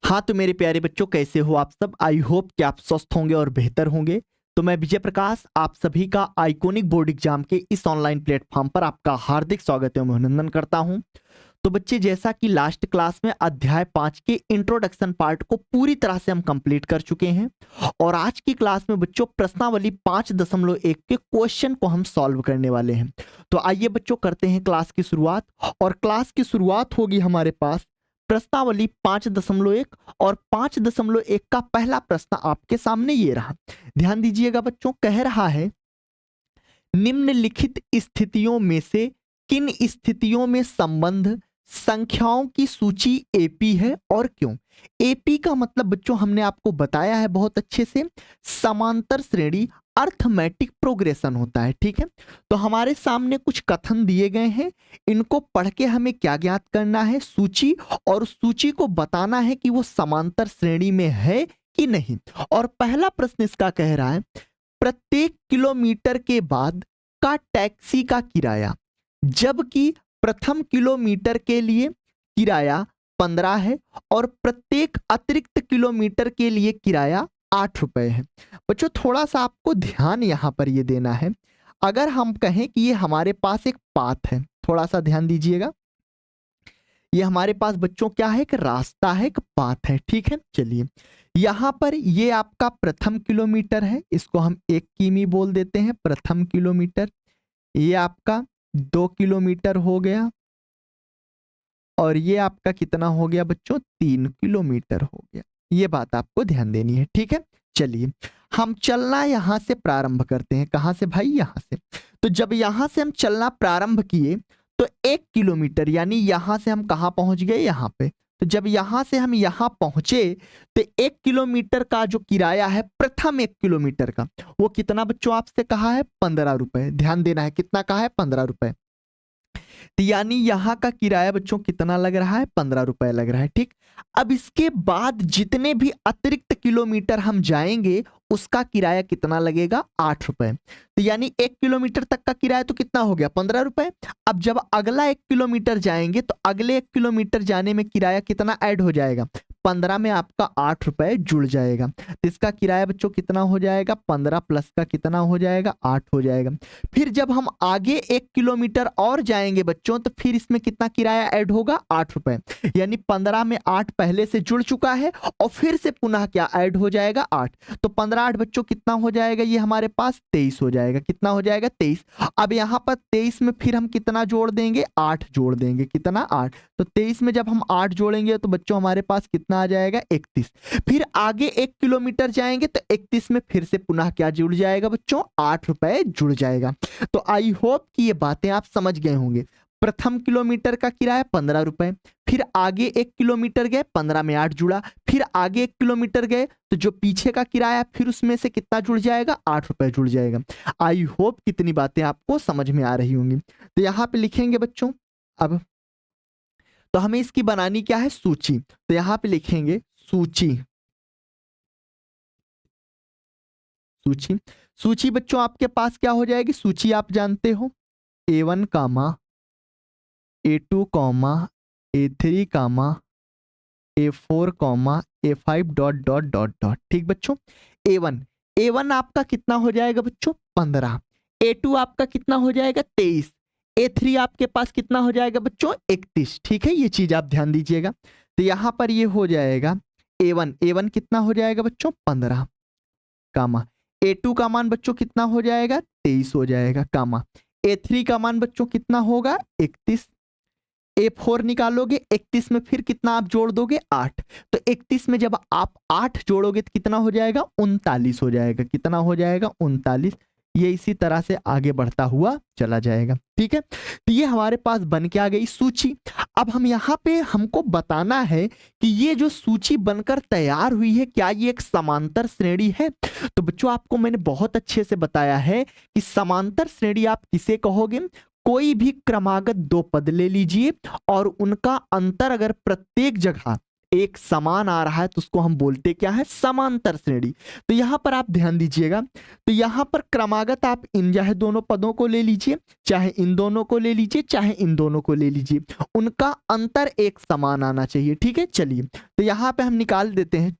हाँ तो मेरे प्यारे बच्चों, कैसे हो आप सब। आई होप कि आप स्वस्थ होंगे और बेहतर होंगे। तो मैं विजय प्रकाश आप सभी का आइकॉनिक बोर्ड एग्जाम के इस ऑनलाइन प्लेटफॉर्म पर आपका हार्दिक स्वागत एवं अभिनंदन करता हूं। तो बच्चे, जैसा कि लास्ट क्लास में अध्याय 5 के इंट्रोडक्शन पार्ट को पूरी तरह से हम कंप्लीट कर चुके हैं और आज की क्लास में बच्चों प्रश्नावली 5.1 के क्वेश्चन को हम सॉल्व करने वाले हैं। तो आइए बच्चों, करते हैं क्लास की शुरुआत। और क्लास की शुरुआत होगी हमारे पास प्रश्नावली 5.1 और 5.1 का पहला प्रश्न आपके सामने ये रहा। ध्यान दीजिएगा बच्चों, कह रहा है निम्नलिखित स्थितियों में से किन स्थितियों में संबंध संख्याओं की सूची एपी है और क्यों। एपी का मतलब बच्चों हमने आपको बताया है बहुत अच्छे से, समांतर श्रेणी अर्थमेटिक प्रोग्रेशन होता है। ठीक है, तो हमारे सामने कुछ कथन दिए गए हैं, इनको पढ़ के हमें क्या ज्ञात करना है, सूची, और सूची को बताना है कि वो समांतर श्रेणी में है कि नहीं। और पहला प्रश्न इसका कह रहा है प्रत्येक किलोमीटर के बाद का टैक्सी का किराया, जबकि प्रथम किलोमीटर के लिए किराया 15 है और प्रत्येक अतिरिक्त किलोमीटर के लिए किराया 8 रुपए है। बच्चों थोड़ा सा आपको ध्यान यहां पर ये देना है। अगर हम कहें कि ये हमारे पास एक पाथ है, थोड़ा सा ध्यान दीजिएगा, ये हमारे पास बच्चों क्या है, एक रास्ता है, एक पाथ है। ठीक है, चलिए यहां पर ये आपका प्रथम किलोमीटर है, इसको हम 1 किमी बोल देते हैं, प्रथम किलोमीटर। ये आपका 2 किलोमीटर हो गया और ये आपका कितना हो गया बच्चों, 3 किलोमीटर हो गया। ये बात आपको ध्यान देनी है। ठीक है, चलिए हम चलना यहां से प्रारंभ करते हैं। कहां से भाई, यहां से। तो जब यहां से हम चलना प्रारंभ किए तो 1 किलोमीटर, यानी यहां से हम कहां पहुंच गए, यहां पे। तो जब यहां से हम यहां पहुंचे तो 1 किलोमीटर का जो किराया है, प्रथम 1 किलोमीटर का, वो कितना बच्चों आपसे कहा है, 15 रुपए। ध्यान देना है, कितना कहा है, 15 रुपए। तो यानी यहां का किराया बच्चों कितना लग रहा है, 15 रुपए लग रहा है। ठीक, अब इसके बाद जितने भी अतिरिक्त किलोमीटर हम जाएंगे उसका किराया कितना लगेगा, 8 रुपए। तो यानी 1 किलोमीटर तक का किराया तो कितना हो गया, 15 रुपए। अब जब अगला 1 किलोमीटर जाएंगे तो अगले 1 किलोमीटर जाने में किराया कितना ऐड हो जाएगा, 15 में आपका 8 रुपए जुड़ जाएगा। तो इसका किराया बच्चों कितना हो जाएगा, 15 प्लस का कितना हो जाएगा, 8 हो जाएगा। फिर जब हम आगे 1 किलोमीटर और जाएंगे बच्चों तो फिर इसमें कितना किराया ऐड होगा, 8 रुपए। यानी 15 में 8 पहले से जुड़ चुका है और फिर से पुनः क्या ऐड हो जाएगा, 8। तो 15 8 बच्चों कितना हो जाएगा, ये हमारे पास 23 हो जाएगा। कितना हो जाएगा, 23। अब यहां पर 23 में फिर हम कितना जोड़ देंगे, 8 जोड़ देंगे। कितना, 8। तो 23 में जब हम 8 जोड़ेंगे तो बच्चों हमारे पास कितना आ जाएगा, 31। फिर आगे 1 किलोमीटर जाएंगे तो 31 में फिर से पुनः क्या जुड़ जाएगा बच्चों, 8 रुपए जुड़ जाएगा। तो आई होप कि ये बातें आप समझ गए होंगे। प्रथम किलोमीटर का किराया 15 रुपए, फिर आगे 1 किलोमीटर गए, 15 में 8 जुड़ा, फिर आगे 1 किलोमीटर गए तो जो पीछे का किराया फिर उसमें से कितना जुड़ जाएगा, 8 रुपए जुड़ जाएगा। आई होप कितनी बातें आपको समझ में आ रही होंगी। तो यहां पे लिखेंगे बच्चों, अब तो हमें इसकी बनानी क्या है, सूची। तो यहां पे लिखेंगे सूची। सूची, सूची बच्चों आपके पास क्या हो जाएगी, सूची आप जानते हो A1 कामा A2 कॉमा A3 कामा A4 comma A5 dot dot dot dot. ठीक बच्चों, A1 आपका कितना हो जाएगा बच्चों, 15। A2 आपका कितना हो जाएगा, 23। A3 आपके पास कितना हो जाएगा बच्चों, 31। ठीक है, ये चीज आप ध्यान दीजिएगा। तो यहां पर ये हो जाएगा A1 कितना हो जाएगा बच्चों, 15 कामा A2 का मान बच्चों कितना हो जाएगा, 23 हो जाएगा कामा A3 का मान बच्चों कितना होगा, 31। A4 निकालोगे, 31 में फिर कितना आप जोड़ दोगे, 8। तो 31 में जब आप 8 जोड़ोगे तो कितना हो जाएगा, 39 हो जाएगा। कितना हो जाएगा, 39। ये इसी तरह से आगे बढ़ता हुआ चला जाएगा। ठीक है, तो ये हमारे पास बन के आ गई सूची। अब हम यहाँ पे हमको बताना है कि ये जो सूची बनकर तैयार हुई है, क्या ये एक समांतर श्रेणी है। तो बच्चों आपको मैंने बहुत अच्छे से बताया है कि समांतर श्रेणी आप किसे कहोगे, कोई भी क्रमागत 2 पद ले लीजिए और उनका अंतर अगर प्रत्येक जगह एक समान आ रहा है तो उसको हम बोलते क्या है, समांतर श्रेणी। तो यहां पर आप ध्यान दीजिएगा, तो यहां पर क्रमागत आप इन चाहे दोनों पदों को ले लीजिए, चाहे इन दोनों को ले लीजिए, चाहे इन दोनों को ले लीजिए, उनका अंतर एक समान आना चाहिए। ठीक है, चलिए तो यहां पे हम निकाल देते हैं,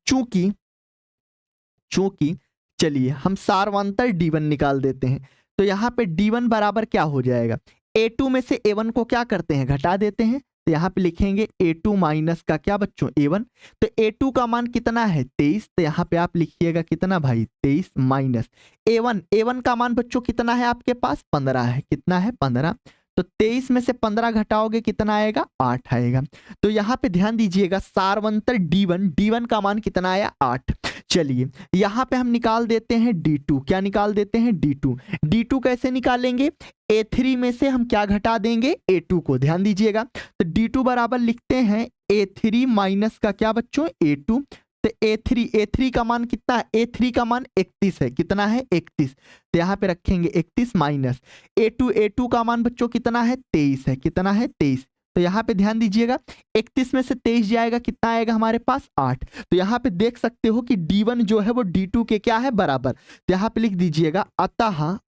चूंकि चलिए हम सारवांतर D1 निकाल देते हैं। तो यहां पे D1 बराबर क्या हो जाएगा, A2 में से A1 को क्या करते हैं, घटा देते हैं। तो यहाँ पे लिखेंगे A2 माइनस का क्या बच्चों, A1। तो A2 का मान कितना है 23, तो यहाँ पे आप लिखिएगा कितना भाई 23 माइनस A1 का मान बच्चों कितना है आपके पास 15 है, कितना है 15। तो 23 में से 15 घटाओगे कितना आएगा 8 आएगा। तो यहाँ पे ध्यान दीजिएगा सारवंतर D1 का मान कितना आया 8। चलिए यहाँ पे हम निकाल देते हैं D2, क्या निकाल देते हैं D2 कैसे निकालेंगे, A3 में से हम क्या घटा देंगे A2 को, ध्यान दीजिएगा। तो D2 बराबर लिखते हैं A3 माइनस का क्या बच्चों A2। तो A3 का मान कितना है, A3 का मान 31 है, कितना है 31। तो यहाँ पे रखेंगे 31 माइनस A2 का मान बच्चों कितना है 23 है, कितना है 23। तो यहाँ पे ध्यान दीजिएगा 31 में से 23 जाएगा, कितना आएगा हमारे पास 8। तो यहाँ पे देख सकते हो कि D1 जो है वो D2 के क्या है बराबर। तो यहाँ पे लिख दीजिएगा अतः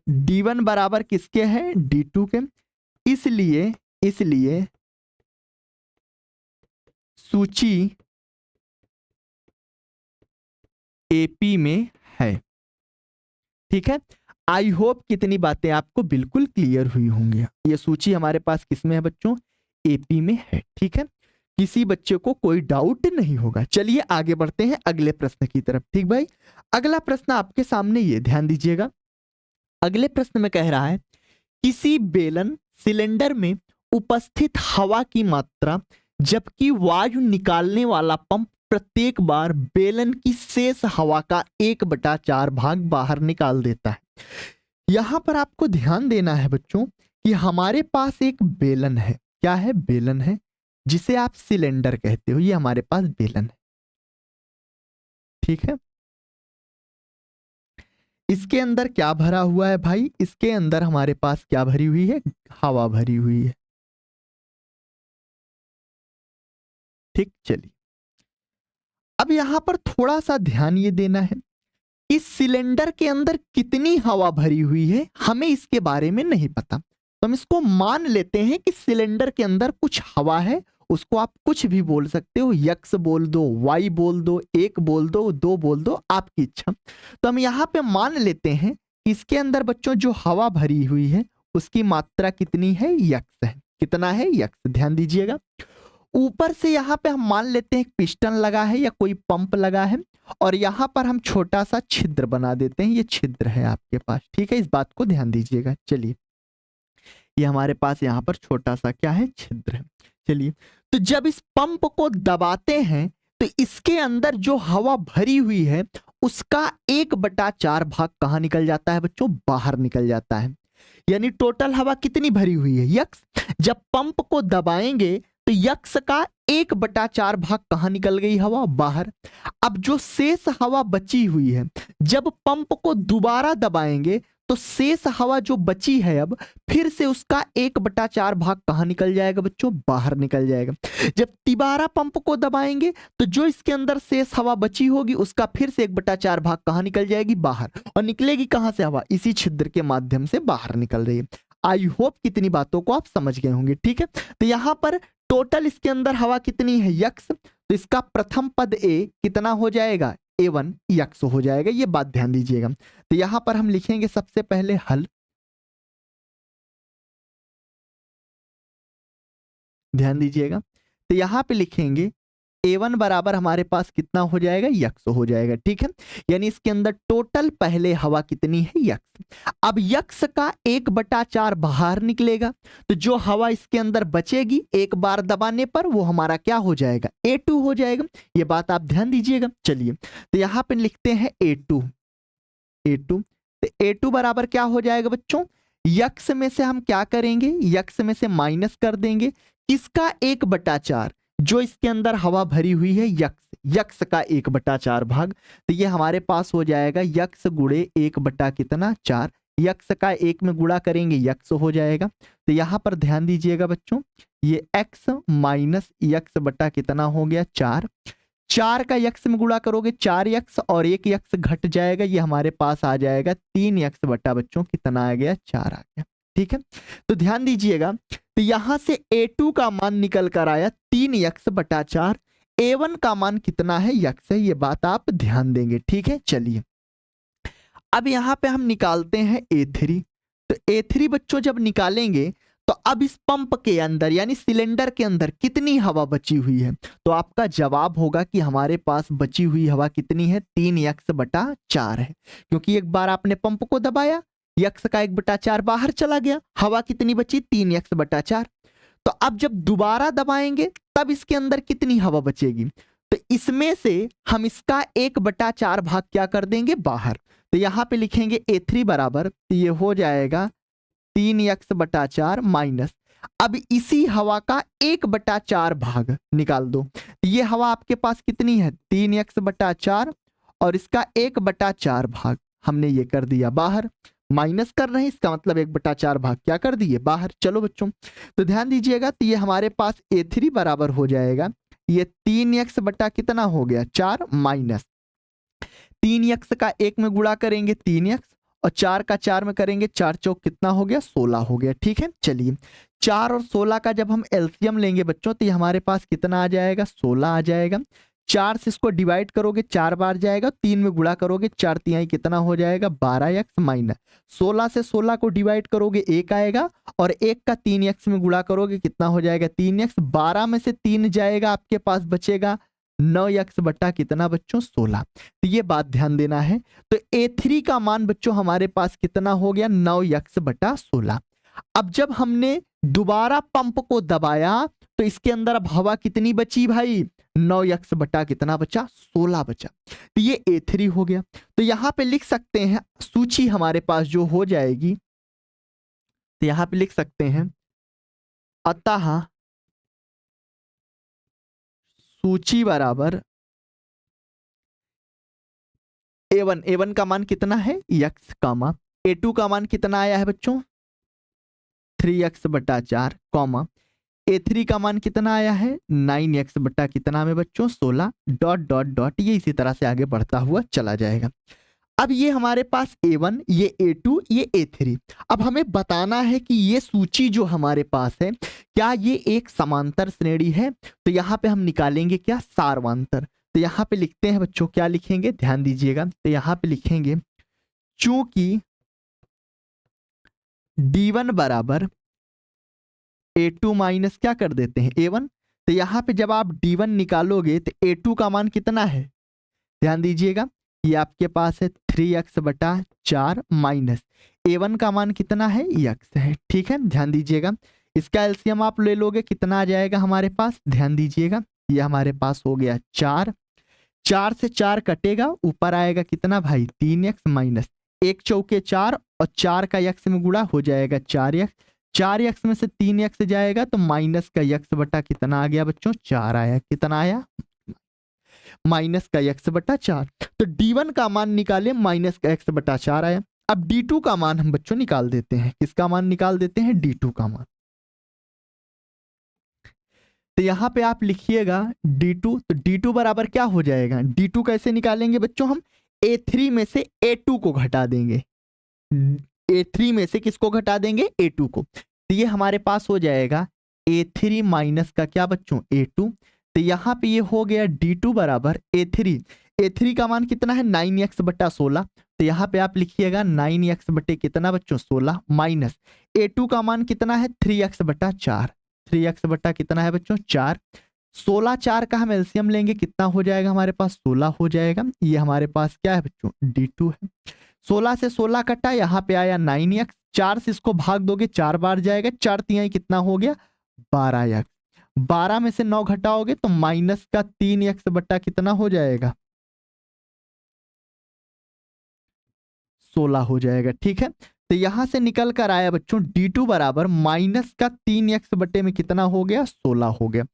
D1 बराबर किसके है, D2 के। इसलिए सूची AP में है। ठीक है, आई होप कितनी बातें आपको बिल्कुल क्लियर हुई होंगी। ये सूची हमारे पास किसमें है बच्चों, AP में है। ठीक है, किसी बच्चे को कोई डाउट नहीं होगा। चलिए आगे बढ़ते हैं अगले प्रश्न की तरफ। ठीक भाई, अगला प्रश्न आपके सामने, ये ध्यान दीजिएगा। अगले प्रश्न में कह रहा है किसी बेलन सिलेंडर में उपस्थित हवा की मात्रा जबकि वायु निकालने वाला पंप प्रत्येक बार बेलन की शेष हवा का 1/4 भाग बाहर निकाल देता है। यहां पर आपको ध्यान देना है बच्चों कि हमारे पास एक बेलन है, क्या है, बेलन है, जिसे आप सिलेंडर कहते हो। ये हमारे पास बेलन है, ठीक है। इसके अंदर क्या भरा हुआ है भाई, इसके अंदर हमारे पास क्या भरी हुई है, हवा भरी हुई है। ठीक, चलिए अब यहां पर थोड़ा सा ध्यान ये देना है, इस सिलेंडर के अंदर कितनी हवा भरी हुई है हमें इसके बारे में नहीं पता। तो हम इसको मान लेते हैं कि सिलेंडर के अंदर कुछ हवा है। उसको आप कुछ भी बोल सकते हो, यक्स बोल दो, वाई बोल दो, 1 बोल दो, 2 बोल दो, आपकी इच्छा। तो हम यहाँ पे मान लेते हैं कि इसके अंदर बच्चों जो हवा भरी हुई है उसकी मात्रा कितनी है, यक्स है। कितना है, यक्स। ध्यान दीजिएगा ऊपर से यहाँ पे हम मान लेते हैं पिस्टन लगा है या कोई पंप लगा है, और यहाँ पर हम छोटा सा छिद्र बना देते हैं। ये छिद्र है आपके पास, ठीक है, इस बात को ध्यान दीजिएगा। चलिए ये हमारे पास यहाँ पर छोटा सा क्या है, छिद्र है। चलिए तो जब इस पंप को दबाते हैं तो इसके अंदर जो हवा भरी हुई है उसका 1/4 भाग कहाँ निकल जाता है बच्चों, बाहर निकल जाता है। यानी टोटल हवा कितनी भरी हुई है, यक्स। जब पंप को दबाएंगे तो यक्स का 1/4 भाग कहां निकल गई, हवा बाहर। अब जो शेष हवा बची हुई है जब पंप को दोबारा दबाएंगे तो शेष हवा जो बची है अब फिर से उसका 1/4 भाग कहां निकल जाएगा बच्चों, बाहर निकल जाएगा। जब तिबारा पंप को दबाएंगे तो जो इसके अंदर शेष हवा बची होगी उसका फिर से 1/4 भाग कहां निकल जाएगी, बाहर। और निकलेगी कहां से हवा, इसी छिद्र के माध्यम से बाहर निकल रही है। आई होप कितनी बातों को आप समझ गए होंगे। ठीक है, तो यहां पर टोटल इसके अंदर हवा कितनी है, यक्स। तो इसका प्रथम पद ए कितना हो जाएगा, A1 यक्स हो जाएगा। ये बात ध्यान दीजिएगा। तो यहां पर हम लिखेंगे सबसे पहले हल, ध्यान दीजिएगा। तो यहां पे लिखेंगे A1 बराबर हमारे पास कितना हो जाएगा, यक्स हो जाएगा। ठीक है, यानी इसके अंदर टोटल पहले हवा कितनी है, यक्स। अब यक्स का 1/4 बाहर निकलेगा तो जो हवा इसके अंदर बचेगी एक बार दबाने पर वो हमारा क्या हो जाएगा, A2 हो जाएगा। ये बात आप ध्यान दीजिएगा। चलिए तो यहां पे लिखते हैं A2। तो A2 बराबर क्या हो जाएगा बच्चों, यक्स में से हम क्या करेंगे, यक्स में से माइनस कर देंगे किसका, 1/4, जो इसके अंदर हवा भरी हुई है यक्स का 1/4 भाग। तो ये हमारे पास हो जाएगा यक्स गुणे 1/4। यक्स का 1 में गुणा करेंगे यक्स हो जाएगा। तो यहां पर ध्यान दीजिएगा बच्चों, ये x माइनस यक्स बटा कितना हो गया 4। 4 का यक्स में गुणा करोगे 4x और एक यक्स घट जाएगा, ये हमारे पास आ जाएगा 3x बटा बच्चों कितना आ गया 4 आ गया। ठीक है, तो ध्यान दीजिएगा, तो यहां से a2 का मान निकल कर आया 3x बटा 4। a1 का मान कितना है यक्स है, ये बात आप ध्यान देंगे। ठीक है, चलिए अब यहां पे हम निकालते हैं a3। तो a3 बच्चों जब निकालेंगे तो अब इस पंप के अंदर यानी सिलेंडर के अंदर कितनी हवा बची हुई है, तो आपका जवाब होगा कि हमारे पास बची हुई हवा कितनी है 3x बटा 4 है, क्योंकि एक बार आपने पंप को दबाया, यक्स का 1/4 बाहर चला गया, हवा कितनी बची 3x बटा 4। तो अब जब दोबारा दबाएंगे तब इसके अंदर कितनी हवा बचेगी, तो इसमें से हम इसका 1/4 भाग क्या कर देंगे बाहर, तो यहां पे लिखेंगे a3 बराबर, तो ये हो जाएगा 3x बटा 4 माइनस, अब इसी हवा का 1/4 भाग निकाल दो, ये हवा आपके पास कितनी है 3x बटा 4 और इसका 1/4 भाग हमने ये कर दिया बाहर, माइनस कर रहे हैं, इसका मतलब 1/4 भाग क्या कर दिए बाहर। चलो बच्चों, तो ध्यान दीजिएगा, तो ये हमारे पास a3 बराबर हो जाएगा, ये 3x बटा कितना हो गया 4 माइनस 3x का 1 में गुणा करेंगे 3x और 4 का 4 में करेंगे 4 चौक कितना हो गया 16 हो गया। ठीक है, चलिए 4 और 16 का जब हम एलसीएम लेंगे बच्चों तो ये हमारे पास कितना आ जाएगा 16 आ जाएगा। 4 से इसको डिवाइड करोगे 4 बार जाएगा, 3 में गुणा करोगे 4 तिहाई कितना हो जाएगा 12x माइनस 16 से 16 को डिवाइड करोगे 1 आएगा और 1 का 3x में गुणा करोगे कितना हो जाएगा 3x, 12 में से 3 जाएगा आपके पास बचेगा 9x बटा कितना बच्चों 16। तो ये बात ध्यान देना है, तो a3 का मान बच्चों हमारे पास कितना हो गया 9x बटा 16। अब जब हमने दोबारा पंप को दबाया तो इसके अंदर अब हवा कितनी बची भाई 9x बटा कितना बचा 16 बचा, तो ये a3 हो गया। तो यहां पे लिख सकते हैं सूची हमारे पास जो हो जाएगी, तो यहां पे लिख सकते हैं अतः सूची बराबर a1 का मान कितना है x कामा, a2 का मान कितना आया है बच्चों 3x बटा 4 कॉमा, a3 का मान कितना आया है 9x बटा कितना में बच्चों 16 डॉट डॉट डॉट, ये इसी तरह से आगे बढ़ता हुआ चला जाएगा। अब ये हमारे पास a1, ये a2, ये a3। अब हमें बताना है कि ये सूची जो हमारे पास है क्या ये एक समांतर श्रेणी है, तो यहाँ पे हम निकालेंगे क्या सारवांतर। तो यहाँ पे लिखते हैं बच्चों, क्या लिखेंगे ध्यान दीजिएगा, तो यहाँ पे लिखेंगे चूंकि d1 बराबर a2 माइनस क्या कर देते हैं a1, तो यहाँ पे जब आप d1 निकालोगे तो a2 का मान कितना है, ध्यान दीजिएगा ये आपके पास है 3x बटा 4 माइनस a1 का मान कितना है x है। ठीक है, ध्यान दीजिएगा, इसका एलसीएम आप ले लोगे कितना आ जाएगा हमारे पास, ध्यान दीजिएगा ये हमारे पास हो गया 4, 4 से 4 कटेगा ऊपर आएगा कितना भाई 3x माइनस 1 चौके 4 और 4 का x में गुणा हो जाएगा 4x, 4x में से 3x जाएगा तो माइनस का x बटा कितना आ गया बच्चों 4 आया, कितना आया माइनस का x बटा 4। तो d1 का मान निकाले माइनस का x बटा 4 आया। अब d2 का मान हम बच्चों निकाल देते हैं, किसका मान निकाल देते हैं d2 का मान, तो यहां पे आप लिखिएगा d2, तो d2 बराबर क्या हो जाएगा, d2 कैसे निकालेंगे बच्चों हम a3 में से a2 को घटा देंगे, a3 में से किसको घटा देंगे a2 को, तो ये हमारे पास हो जाएगा a3 माइनस का क्या बच्चों a2, तो यहां पे ये हो गया d2 बराबर a3 का मान कितना है 9x बटा 16, तो यहां पे आप लिखिएगा 9x बटे कितना बच्चों 16 माइनस a2 का मान कितना है 3x बटा 4, 3x बटा कितना है बच्चों 4, 16 4 का हम एलसीएम लेंगे कितना हो जाएगा हमारे पास 16 हो जाएगा, ये हमारे पास क्या है बच्चों d2 है। 16 से 16 कटा, यहाँ पे आया 9x, 4 से इसको भाग दोगे 4 बार जाएगा, 4 तिहाई कितना हो गया 12x, 12 में से 9 घटाओगे तो माइनस का 3x बटा कितना हो जाएगा 16 हो जाएगा। ठीक है, तो यहां से निकल कर आया बच्चों d2 बराबर माइनस का 3x बटे में कितना हो गया 16 हो गया।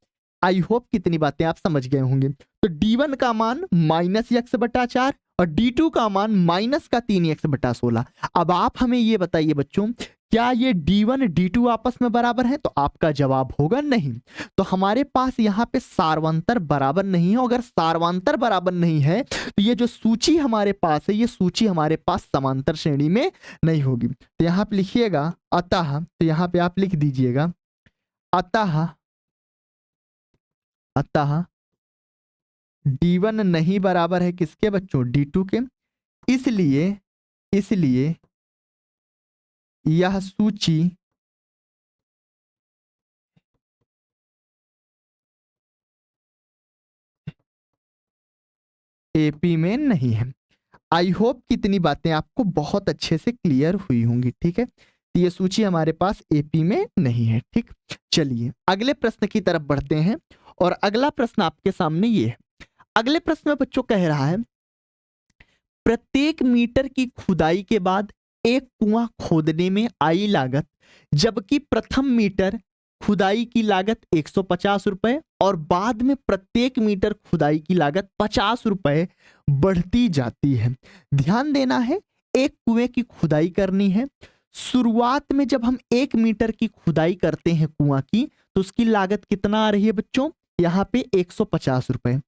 आई होप कितनी बातें आप समझ गए होंगे। तो d1 का मान माइनस x बटा 4 और d2 का मान माइनस का 3x बटा 16। अब आप हमें ये बताइए बच्चों क्या ये D1 D2 आपस में बराबर है? तो आपका जवाब होगा नहीं। तो हमारे पास यहाँ पे सार्वंतर बराबर नहीं है। अगर सार्वंतर बराबर नहीं है तो ये जो सूची हमारे पास है, ये सूची हमारे पास समांतर श्रेणी में नहीं होगी। तो यहाँ पे लिखिएगा अतः, तो यहाँ पे आप लिख दीजिएगा अतः अतः D1 नहीं बराबर है किसके बच्चों? D2 के। इसलिए इसलिए यह सूची एपी में नहीं है। आई होप कितनी बातें आपको बहुत अच्छे से क्लियर हुई होंगी। ठीक है, तो ये सूची हमारे पास एपी में नहीं है। ठीक, चलिए अगले प्रश्न की तरफ बढ़ते हैं। और अगला प्रश्न आपके सामने ये है। अगले प्रश्न में बच्चों कह रहा है, प्रत्येक मीटर की खुदाई के बाद एक कुआं खोदने में आई लागत, जबकि प्रथम मीटर खुदाई की लागत 150 रुपए और बाद में प्रत्येक मीटर खुदाई की लागत 50 रुपए बढ़ती जाती है। ध्यान देना है, एक कुएं की खुदाई करनी है। शुरुआत में जब हम 1 मीटर की खुदाई करते हैं कुआं की, तो उसकी लागत कितना आ रही है बच्चों? यहाँ पे 150 रुपए।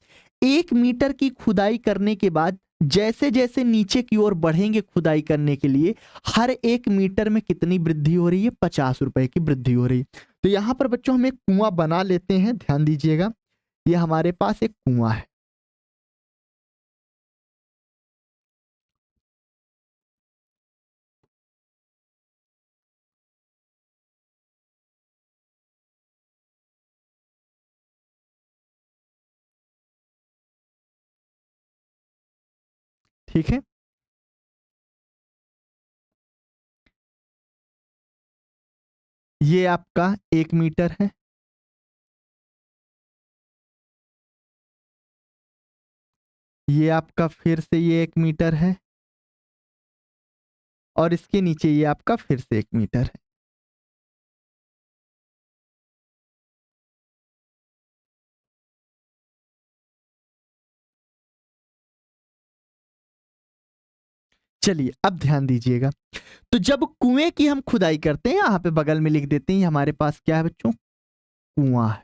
1 मीटर की खुदाई करने के बाद जैसे जैसे नीचे की ओर बढ़ेंगे खुदाई करने के लिए, हर 1 मीटर में कितनी वृद्धि हो रही है? 50 रुपए की वृद्धि हो रही है। तो यहां पर बच्चों हम एक कुआं बना लेते हैं। ध्यान दीजिएगा, ये हमारे पास एक कुआं है। ठीक है, ये आपका 1 मीटर है। ये आपका फिर से ये 1 मीटर है और इसके नीचे ये आपका फिर से 1 मीटर है। चलिए अब ध्यान दीजिएगा, तो जब कुएं की हम खुदाई करते हैं, यहां पे बगल में लिख देते हैं, हमारे पास क्या है बच्चों? कुआं है।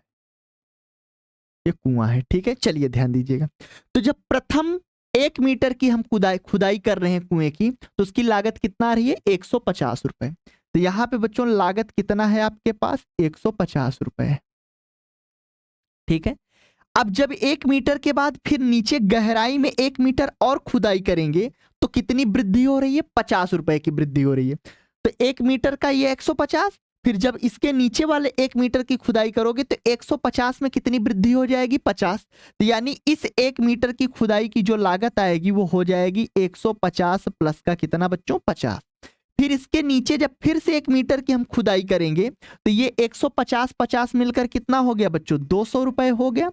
ये कुआं है। ठीक है, चलिए ध्यान दीजिएगा, तो जब प्रथम 1 मीटर की हम खुदाई खुदाई कर रहे हैं कुएं की, तो उसकी लागत कितना आ रही है? 150 रुपए। तो यहां पे बच्चों लागत कितना है आपके पास? 150 रुपए है। ठीक है, अब जब 1 मीटर के बाद फिर नीचे गहराई में 1 मीटर और खुदाई करेंगे, तो कितनी वृद्धि हो रही है? 50 रुपए की वृद्धि हो रही है। तो 1 मीटर का ये 150, फिर जब इसके नीचे वाले 1 मीटर की खुदाई करोगे तो 150 में कितनी वृद्धि हो जाएगी? 50। तो यानी इस 1 मीटर की खुदाई की जो लागत आएगी वो हो जाएगी 150 प्लस का कितना बच्चों? 50। फिर इसके नीचे जब फिर से 1 मीटर की हम खुदाई करेंगे, तो ये 150 50 मिलकर कितना हो गया बच्चों? 200 रुपए हो गया।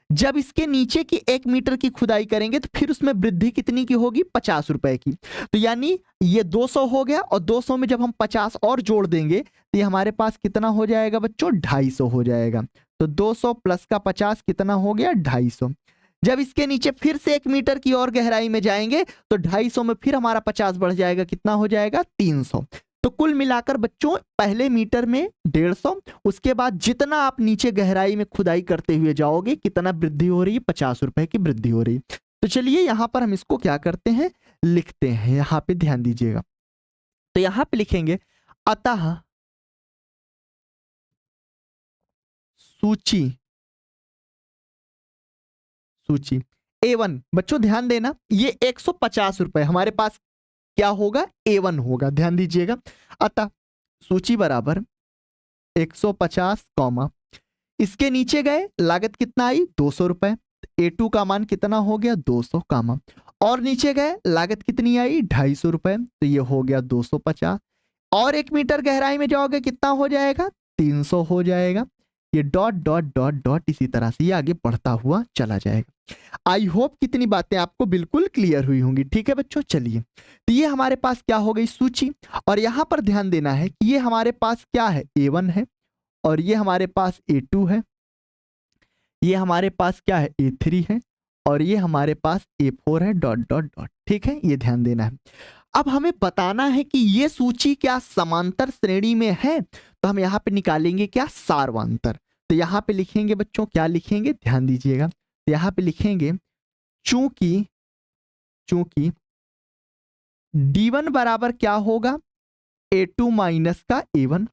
जब इसके नीचे की 1 मीटर की खुदाई करेंगे तो फिर उसमें वृद्धि कितनी की होगी? 50 रुपए की। तो यानी ये 200 हो गया और 200 में जब हम 50 और जोड़ देंगे तो ये हमारे पास कितना हो जाएगा बच्चों? 250 हो जाएगा। तो 200 प्लस का 50 कितना हो गया? 250। जब इसके नीचे फिर से 1 मीटर की और गहराई में जाएंगे तो 250 में फिर हमारा 50 बढ़ जाएगा, कितना हो जाएगा? 300। तो कुल मिलाकर बच्चों पहले मीटर में 150, उसके बाद जितना आप नीचे गहराई में खुदाई करते हुए जाओगे कितना वृद्धि हो रही है? 50 रुपए की वृद्धि हो रही है। तो चलिए यहां पर हम इसको क्या करते हैं? लिखते हैं। यहां पे ध्यान दीजिएगा, तो यहां पे लिखेंगे अतः सूची सूची A1। बच्चों ध्यान देना, ये 150 रुपए हमारे पास क्या होगा? A1 होगा। ध्यान दीजिएगा, अतः सूची बराबर 150 कॉमा, इसके नीचे गए लागत कितना आई? 200 रुपए। A2 का मान कितना हो गया? 200 कामा, और नीचे गए लागत कितनी आई? 250 रुपए। तो ये हो गया 250। और 1 मीटर गहराई में जाओगे कितना हो जाएगा? 300 हो जाएगा। ये डॉट डॉट डॉट डॉट इसी तरह से ये आगे बढ़ता हुआ चला जाएगा। आई होप कितनी बातें आपको बिल्कुल क्लियर हुई होंगी। ठीक है बच्चों, चलिए तो ये हमारे पास क्या हो गई? सूची। और यहां पर ध्यान देना है कि ये हमारे पास क्या है? A1 है, और ये हमारे पास A2 है, ये हमारे पास क्या है? A3 है, और ये हमारे पास A4 है, डॉट डॉट डॉट। ठीक है, ये ध्यान देना है। अब हमें बताना है कि ये सूची क्या समांतर श्रेणी में है, तो हम यहाँ पे निकालेंगे क्या, सार्वंतर। तो यहाँ पे लिखेंगे बच्चों, क्या लिखेंगे, ध्यान दीजिएगा, तो यहाँ पे लिखेंगे चूंकि चूंकि D1 बराबर क्या होगा, A2 माइनस का A1।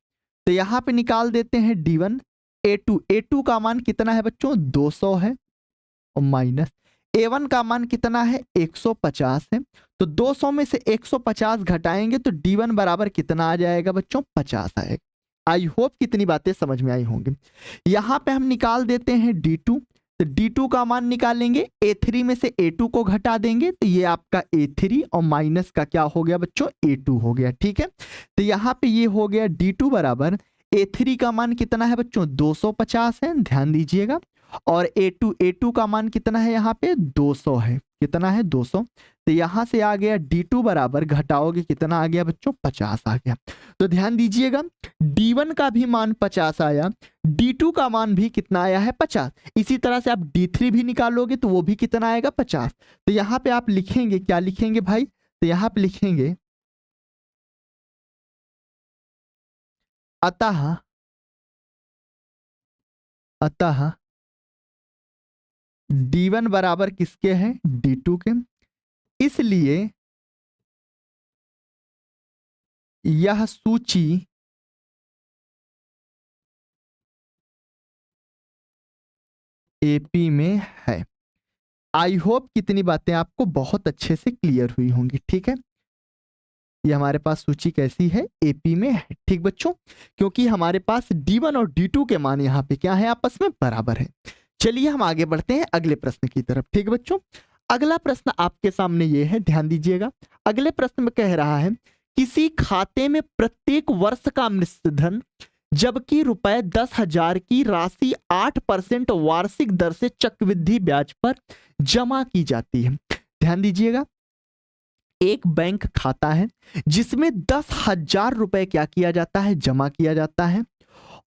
तो यहाँ पे निकाल देते हैं D1, A2 का मान कितना है बच्चों, 200 है, और माइनस A1 का मान कितना है, 150 है। तो 200 में से 150 घटाएंगे तो D1 बराबर कितना आ जाएगा बच्चों, 50 आएगा। आई होप कितनी बातें समझ में आई होंगी। यहाँ पे हम निकाल देते हैं D2, तो D2 का मान निकालेंगे, A3 में से A2 को घटा देंगे तो ये आपका A3 और माइनस का क्या हो गया बच्चों, A2 हो गया। ठीक है, तो यहाँ पे ये हो गया D2 बराबर, A3 का मान कितना है बच्चों, 250 है, ध्यान दीजिएगा, और A2 का मान कितना है यहाँ पे, 200 है, कितना है, 200। तो यहाँ से आ गया D2 बराबर, घटाओगे कितना आ गया बच्चों, 50 आ गया। तो ध्यान दीजिएगा, D1 का भी मान 50 आया, D2 का मान भी कितना आया है, 50। इसी तरह से आप D3 भी निकालोगे तो वो भी कितना आएगा, 50। तो यहाँ पे आप लिखेंगे, क्या लिखेंगे भाई, तो यहाँ पे लिखेंगे अतः D1 बराबर किसके हैं, D2 के, इसलिए यह सूची AP में है। आई होप कितनी बातें आपको बहुत अच्छे से क्लियर हुई होंगी। ठीक है, ये हमारे पास सूची कैसी है, AP में है। ठीक बच्चों, क्योंकि हमारे पास D1 और D2 के मान यहाँ पे क्या है, आपस में बराबर है। चलिए हम आगे बढ़ते हैं अगले प्रश्न की तरफ। ठीक बच्चों, अगला प्रश्न आपके सामने ये है, ध्यान दीजिएगा। अगले प्रश्न में कह रहा है, किसी खाते में प्रत्येक वर्ष का मिश्र धन जबकि रुपए 10,000 की राशि 8% वार्षिक दर से चक्रवृद्धि ब्याज पर जमा की जाती है। ध्यान दीजिएगा, एक बैंक खाता है जिसमें 10,000 रुपए क्या किया जाता है, जमा किया जाता है,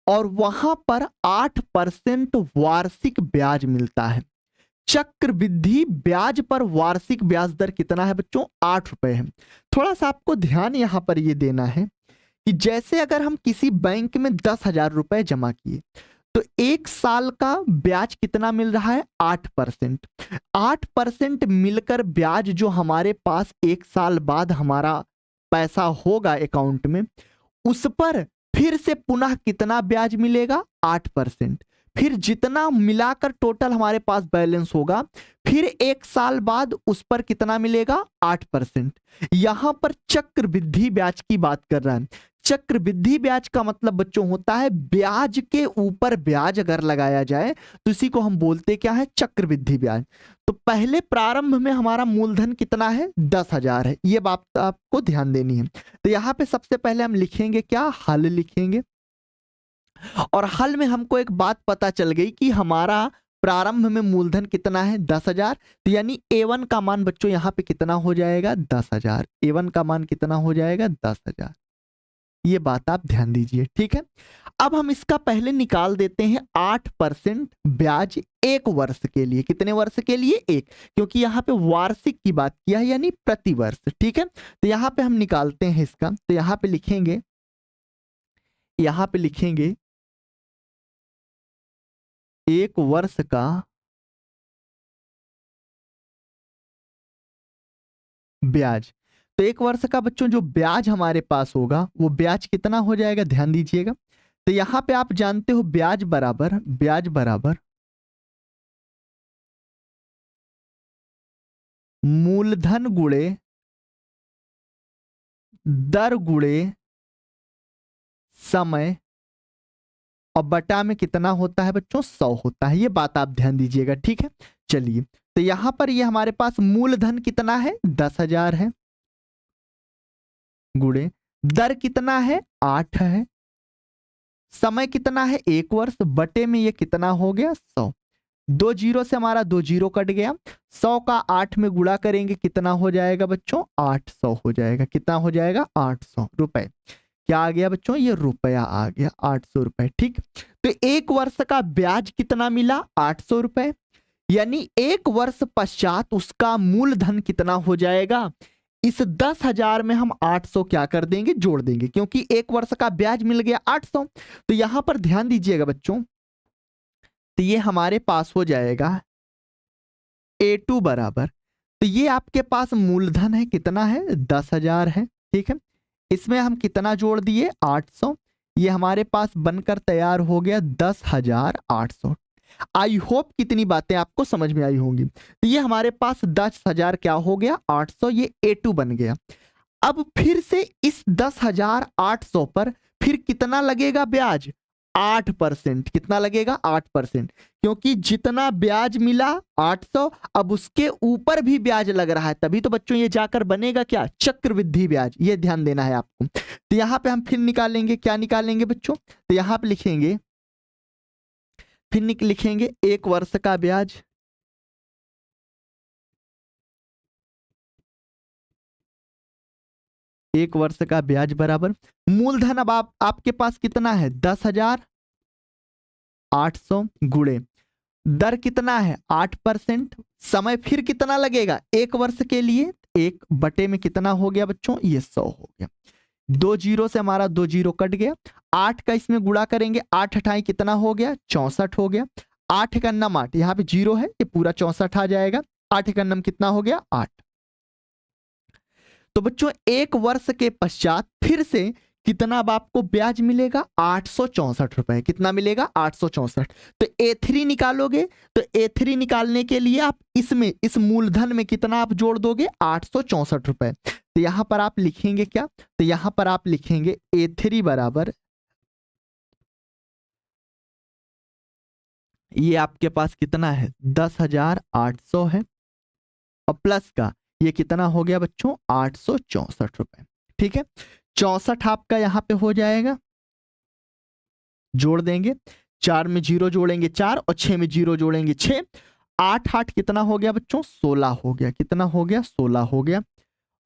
और वहां पर 8% वार्षिक ब्याज मिलता है। चक्रवृद्धि ब्याज पर वार्षिक ब्याज दर कितना है बच्चों, 8 रुपए है। थोड़ा सा आपको ध्यान यहां पर ये देना है कि जैसे अगर हम किसी बैंक में 10,000 रुपए जमा किए तो एक साल का ब्याज कितना मिल रहा है, 8%। 8% मिलकर ब्याज जो हमारे पास एक साल बाद हमारा पैसा होगा अकाउंट में, उस पर फिर से पुनः कितना ब्याज मिलेगा, 8%। फिर जितना मिलाकर टोटल हमारे पास बैलेंस होगा, फिर एक साल बाद उस पर कितना मिलेगा, 8%। यहां पर चक्रवृद्धि ब्याज की बात कर रहा है। चक्रवृद्धि ब्याज का मतलब बच्चों होता है ब्याज के ऊपर ब्याज अगर लगाया जाए तो इसी को हम बोलते क्या है, चक्रवृद्धि ब्याज। तो पहले प्रारंभ में हमारा मूलधन कितना है, 10,000 है, ये बात आपको ध्यान देनी है। तो यहां पे सबसे पहले हम लिखेंगे क्या, हल लिखेंगे, और हल में हमको एक बात पता चल गई कि हमारा प्रारंभ में मूलधन कितना है, 10,000। तो यानी A1 का मान बच्चों यहाँ पे कितना हो जाएगा, 10,000। A1 का मान कितना हो जाएगा, 10,000। ये बात आप ध्यान दीजिए। ठीक है, अब हम इसका पहले निकाल देते हैं 8% ब्याज एक वर्ष के लिए। कितने वर्ष के लिए, एक, क्योंकि यहाँ पे वार्षिक की बात किया है यानी प्रति वर्ष। ठीक है, तो यहाँ पे हम निकालते हैं इसका, तो यहाँ पे लिखेंगे, एक वर्ष का ब्याज। तो एक वर्ष का बच्चों जो ब्याज हमारे पास होगा वो ब्याज कितना हो जाएगा, ध्यान दीजिएगा। तो यहां पे आप जानते हो ब्याज बराबर मूलधन गुणे दर गुणे समय, और बटा में कितना होता है बच्चों, 100 होता है। ये बात आप ध्यान दीजिएगा। ठीक है, चलिए, तो यहां पर ये हमारे पास मूलधन कितना है, 10,000 है, गुणे दर कितना है, 8 है, समय कितना है, एक वर्ष, बटे में ये कितना हो गया, 100। 2 जीरो से हमारा 2 जीरो कट गया, 100 का 8 में गुणा करेंगे कितना हो जाएगा बच्चों, 800 हो जाएगा। कितना हो जाएगा, 800 रुपए। क्या आ गया बच्चों, ये रुपया आ गया, 800 रुपए। ठीक, तो एक वर्ष का ब्याज कितना मिला, 800 रुपए, यानी एक वर्ष पश्चात उसका मूलधन कितना हो जाएगा, इस 10,000 में हम 800 क्या कर देंगे, जोड़ देंगे, क्योंकि एक वर्ष का ब्याज मिल गया 800। तो यहां पर ध्यान दीजिएगा बच्चों, तो ये हमारे पास हो जाएगा A2 बराबर, तो ये आपके पास मूलधन है, कितना है, 10,000 है, ठीक है। इसमें हम कितना जोड़ दिए, 800, ये हमारे पास बनकर तैयार हो गया 10,800। आई होप कितनी बातें आपको समझ में आई होंगी। तो ये हमारे पास 10,000 क्या हो गया, 800, ये A2 बन गया। अब फिर से इस 10,800 पर फिर कितना लगेगा ब्याज, 8%। कितना लगेगा, 8%, क्योंकि जितना ब्याज मिला 800, अब उसके ऊपर भी ब्याज लग रहा है, तभी तो बच्चों ये जाकर बनेगा क्या, चक्रवृद्धि ब्याज। ये ध्यान देना है आपको। तो यहां पे हम फिर निकालेंगे, क्या निकालेंगे बच्चों, तो यहां पे लिखेंगे, फिर लिखेंगे एक वर्ष का ब्याज, एक वर्ष का ब्याज बराबर मूलधन। अब आपके पास कितना है, 10,800 गुणे दर कितना है, 8%। समय फिर कितना लगेगा एक वर्ष के लिए, 1/, में कितना हो गया बच्चों, ये 100 हो गया। 2 जीरो से हमारा 2 जीरो कट गया, 8 का इसमें गुणा करेंगे, 8 अठाई कितना हो गया, 64 हो गया। 8 का नम 8, यहाँ पे जीरो है, ये पूरा 64 आ जाएगा। 8 का नम कितना हो गया, 8। तो बच्चों एक वर्ष के पश्चात फिर से कितना अब आपको ब्याज मिलेगा, 864 रुपए। कितना मिलेगा, 864। तो A3 निकालोगे, तो A3 निकालने के लिए आप इसमें इस मूलधन में कितना आप जोड़ दोगे, 864 रुपए। तो यहां पर आप लिखेंगे क्या, तो यहां पर आप लिखेंगे A3 बराबर, ये आपके पास कितना है, 10,800 है, और प्लस का ये कितना हो गया बच्चों, 864 रुपए। ठीक है, 64 आपका यहां पे हो जाएगा, जोड़ देंगे, 4 में 0 जोड़ेंगे 4, और 6 में 0 जोड़ेंगे 6। 8 8 कितना हो गया बच्चों, 16 हो गया। कितना हो गया, 16 हो गया।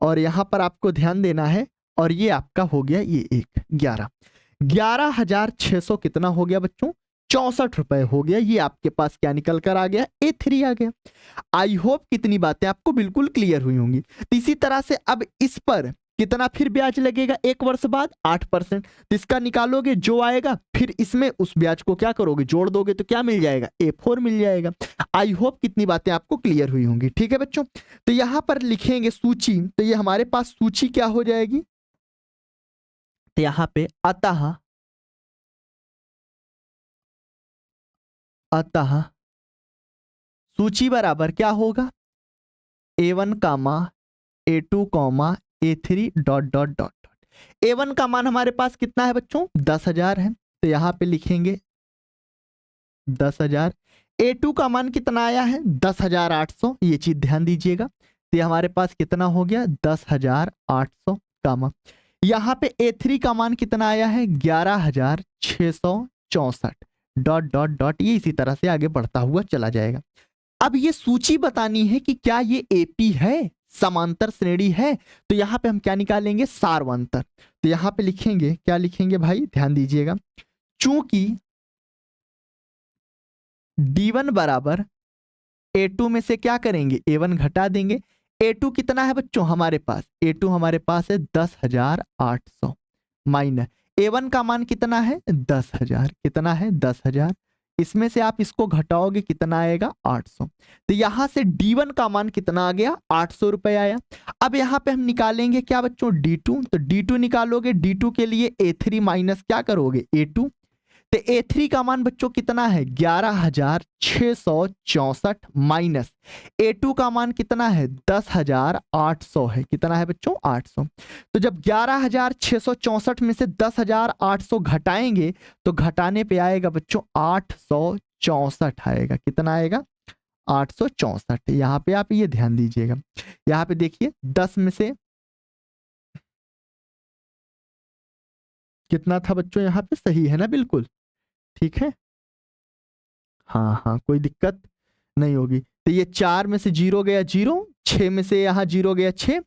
और यहां पर आपको ध्यान देना है, और ये आपका हो गया ये 11 11,600 कितना हो गया बच्चों, 64 रुपए हो गया। ये आपके पास क्या निकल कर आ गया, A3 आ गया। आई होप कितनी बातें आपको बिल्कुल क्लियर हुई होंगी। तो इसी तरह से अब इस पर कितना फिर ब्याज लगेगा एक वर्ष बाद, 8%। तो इसका निकालोगे जो आएगा, फिर इसमें उस ब्याज को क्या करोगे, जोड़ दोगे, तो क्या मिल जाएगा, A4 मिल जाएगा। आई होप कितनी बातें आपको क्लियर हुई होंगी। ठीक है बच्चों, तो यहां पर लिखेंगे सूची, तो ये हमारे पास सूची क्या हो जाएगी, तो यहां पे अतः सूची बराबर क्या होगा, A1 कामा A2 comma A3 dot dot dot dot. A1 का मान हमारे पास कितना है बच्चों, 10,000 है, तो यहां पे लिखेंगे 10,000। A2 का मान कितना आया है, 10,800, ये चीज ध्यान दीजिएगा। तो ये हमारे पास कितना हो गया, 10,800 कामा, यहाँ पे A3 का मान कितना आया है, 11,664 डॉट डॉट डॉट। ये इसी तरह से आगे बढ़ता हुआ चला जाएगा। अब ये सूची बतानी है कि क्या ये AP है, समांतर श्रेणी है। तो यहां पे हम क्या निकालेंगे, सारवंतर। तो यहां पे लिखेंगे, क्या लिखेंगे भाई, ध्यान दीजिएगा, चूंकि D1 बराबर A2 में से क्या करेंगे, A1 घटा देंगे। A2 कितना है बच्चों हमारे पास, A2 हमारे पास है 10,800 माइनस A1 का मान कितना है, 10,000। कितना है, 10,000। इसमें से आप इसको घटाओगे, कितना आएगा, 800। तो यहां से D1 का मान कितना आ गया, 800 रुपए आया। अब यहां पे हम निकालेंगे क्या बच्चों, D2। तो D2 निकालोगे, D2 के लिए A3 माइनस क्या करोगे, A2। तो A3 का मान बच्चों कितना है, 11,664 माइनस A2 का मान कितना है, 10,800 है। कितना है बच्चों, 800। तो जब 11,664 में से 10,800 घटाएंगे, तो घटाने पे आएगा बच्चों 864 आएगा। कितना आएगा, 864। यहां पे आप ये ध्यान दीजिएगा, यहां पे देखिए 10 में से कितना था बच्चों, यहां पे सही है ना, बिल्कुल ठीक है। हाँ हाँ, कोई दिक्कत नहीं होगी। तो ये 4 में से 0 गया 0, 6 में से यहाँ 0 गया 6,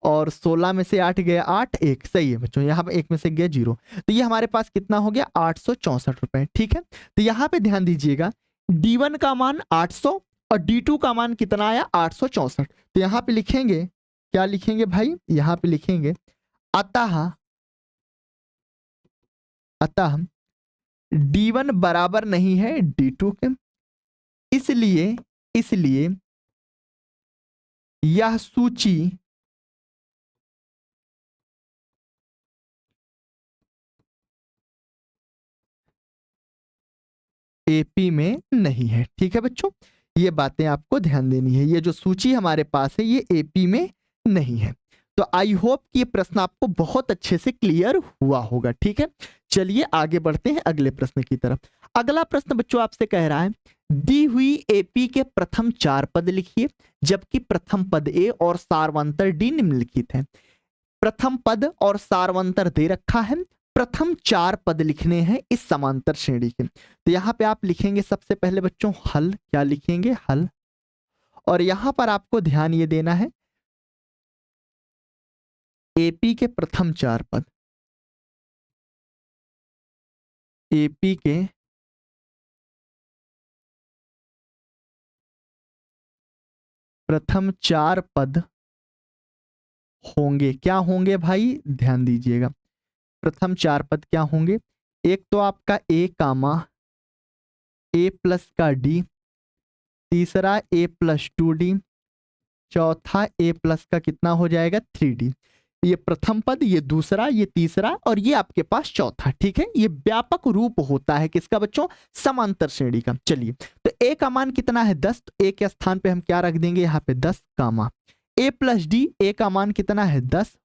और 16 में से 8 गया 8, 1 सही है बच्चों। यहाँ पे 1 में से गया 0, तो ये हमारे पास कितना हो गया, 864 रुपए। ठीक है, तो यहाँ पे ध्यान दीजिएगा, D1 का मान 800 और D2 का मान कितना आया, 864। तो यहाँ पे लिखेंगे क्या लिखेंगे भाई, यहां पे लिखेंगे अतः अतः D1 बराबर नहीं है D2 के, इसलिए इसलिए यह सूची एपी में नहीं है। ठीक है बच्चों, ये बातें आपको ध्यान देनी है, ये जो सूची हमारे पास है ये एपी में नहीं है। तो आई होप कि ये प्रश्न आपको बहुत अच्छे से क्लियर हुआ होगा। ठीक है, चलिए आगे बढ़ते हैं अगले प्रश्न की तरफ। अगला प्रश्न बच्चों आपसे कह रहा है दी हुई एपी के प्रथम 4 पद लिखिए, जबकि प्रथम पद ए और सारवंतर डी निम्नलिखित है। प्रथम पद और सारवंतर दे रखा है, प्रथम 4 पद लिखने हैं इस समांतर श्रेणी के। तो यहां पे आप लिखेंगे सबसे पहले बच्चों हल, क्या लिखेंगे हल, और यहां पर आपको ध्यान ये देना है एपी के प्रथम 4 पद, एपी के प्रथम 4 पद होंगे, क्या होंगे भाई ध्यान दीजिएगा। प्रथम 4 पद क्या होंगे, एक तो आपका ए कामा ए प्लस का डी, तीसरा ए प्लस 2D, चौथा ए प्लस का कितना हो जाएगा 3D। ये प्रथम पद, ये दूसरा, ये तीसरा और ये आपके पास चौथा। ठीक है, ये व्यापक रूप होता है किसका बच्चों, समांतर श्रेणी का। चलिए, तो ए का मान कितना है 10, तो ए के स्थान पे हम क्या रख देंगे यहाँ पे 10 कामा ए प्लस डी, ए का मान कितना है 10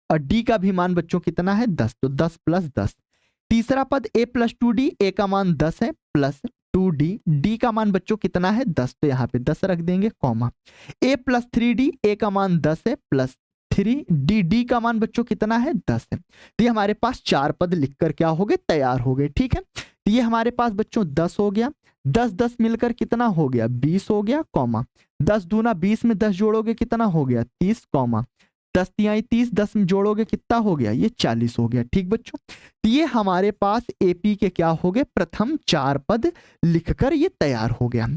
और डी का भी मान बच्चों कितना है 10, तो 10 प्लस 10। तीसरा पद ए प्लस 2D, ए का मान 10 है प्लस 2D, डी का मान बच्चों कितना है 10, तो यहाँ पे 10 रख देंगे कॉमा ए प्लस 3D, ए का मान 10 है प्लस 3D, डी का मान बच्चों कितना है 10 है। तो ये हमारे पास 4 पद लिखकर क्या हो गए, तैयार हो गए। ठीक है, तो ये हमारे पास बच्चों 10 हो गया, 10 10 मिलकर कितना हो गया 20 हो गया कॉमा 10 दूना 20 में 10 जोड़ोगे कितना हो गया 30 कॉमा 10 तिहाई 30, 10 में जोड़ोगे कितना हो गया ये 40 हो गया। ठीक बच्चों, तो ये हमारे पास एपी के क्या हो गए, प्रथम 4 पद लिखकर ये तैयार हो गया।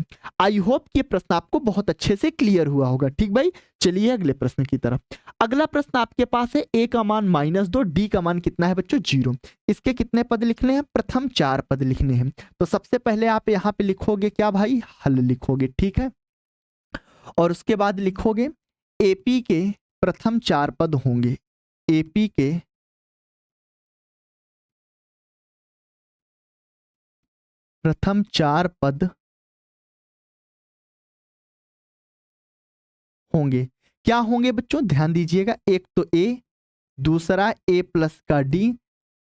आई होप कि ये प्रश्न आपको बहुत अच्छे से क्लियर हुआ होगा। ठीक भाई, चलिए अगले प्रश्न की तरफ। अगला प्रश्न आपके पास है ए का मान -2, डी का मान कितना है बच्चों 0। इसके कितने पद लिखने हैं, प्रथम 4 पद लिखने हैं। तो सबसे पहले आप यहाँ पे लिखोगे क्या भाई, हल लिखोगे। ठीक है, और उसके बाद लिखोगे एपी के प्रथम 4 पद होंगे, एपी के प्रथम 4 पद होंगे। क्या होंगे बच्चों, ध्यान दीजिएगा, एक तो ए, दूसरा ए प्लस का डी,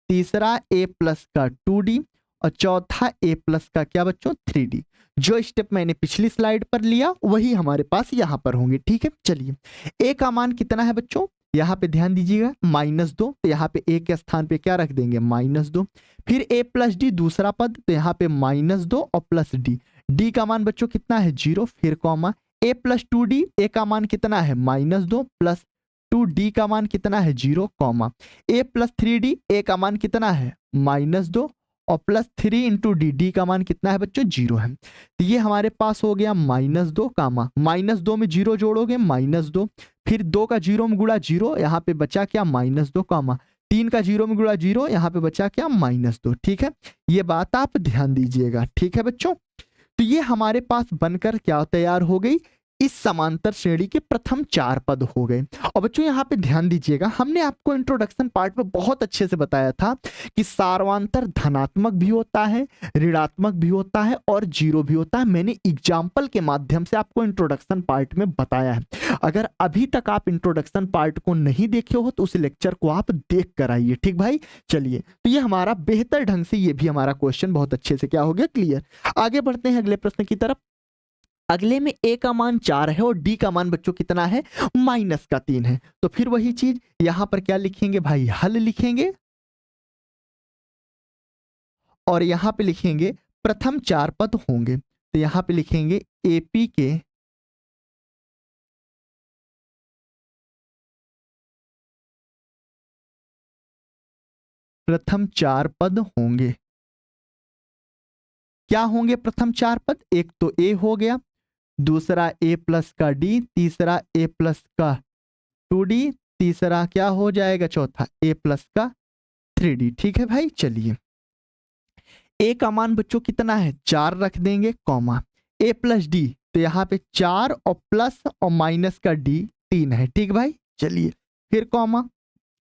तीसरा ए प्लस का 2D और चौथा ए प्लस का क्या बच्चों 3D। जो स्टेप मैंने पिछली स्लाइड पर लिया वही हमारे पास यहां पर होंगे। ठीक है, चलिए ए का मान कितना है बच्चों, यहां पे ध्यान दीजिएगा -2, तो यहाँ पे ए के स्थान पे क्या रख देंगे -2। फिर ए प्लस डी दूसरा पद, तो यहाँ पे -2 और प्लस डी, डी का मान बच्चों कितना है 0, फिर कॉमा ए प्लस 2D, ए का मान कितना है -2 प्लस 2D का मान कितना है 0 कॉमा ए प्लस 3D, ए का मान कितना है -2 और प्लस 3 इंटू डी, डी का मान कितना है बच्चों 0 है। तो ये हमारे पास हो गया -2 कामा -2 में 0 जोड़ोगे -2, फिर 2 का 0 में गुणा 0, यहाँ पे बचा क्या -2 कामा 3 का 0 में गुणा 0, यहाँ पे बचा क्या -2। ठीक है, ये बात आप ध्यान दीजिएगा। ठीक है बच्चों, तो ये हमारे पास बनकर क्या तैयार हो गई, इस समांतर श्रेणी के प्रथम 4 पद हो गए। और बच्चों यहाँ पे ध्यान दीजिएगा, हमने आपको इंट्रोडक्शन पार्ट में बहुत अच्छे से बताया था कि सारवांतर धनात्मक भी होता है, ऋणात्मक भी होता है और 0 भी होता है। मैंने एग्जाम्पल के माध्यम से आपको इंट्रोडक्शन पार्ट में बताया है। अगर अभी तक आप इंट्रोडक्शन पार्ट को नहीं देखे हो तो उस लेक्चर को आप देख कर आइए। ठीक भाई, चलिए, तो ये हमारा बेहतर ढंग से ये भी हमारा क्वेश्चन बहुत अच्छे से क्या हो गया क्लियर। आगे बढ़ते हैं अगले प्रश्न की तरफ। अगले में ए का मान 4 है और डी का मान बच्चों कितना है -3 है। तो फिर वही चीज यहां पर क्या लिखेंगे भाई, हल लिखेंगे और यहां पे लिखेंगे प्रथम 4 पद होंगे। तो यहां पे लिखेंगे एपी के प्रथम 4 पद होंगे। क्या होंगे प्रथम 4 पद, एक तो ए हो गया, दूसरा ए प्लस का डी, तीसरा ए प्लस का 2D, तीसरा क्या हो जाएगा चौथा a प्लस का 3D। ठीक है भाई, चलिए a का मान बच्चों कितना है 4 रख देंगे, कॉमा a प्लस डी, तो यहाँ पे 4 और प्लस और माइनस का d 3 है। ठीक भाई, चलिए फिर कॉमा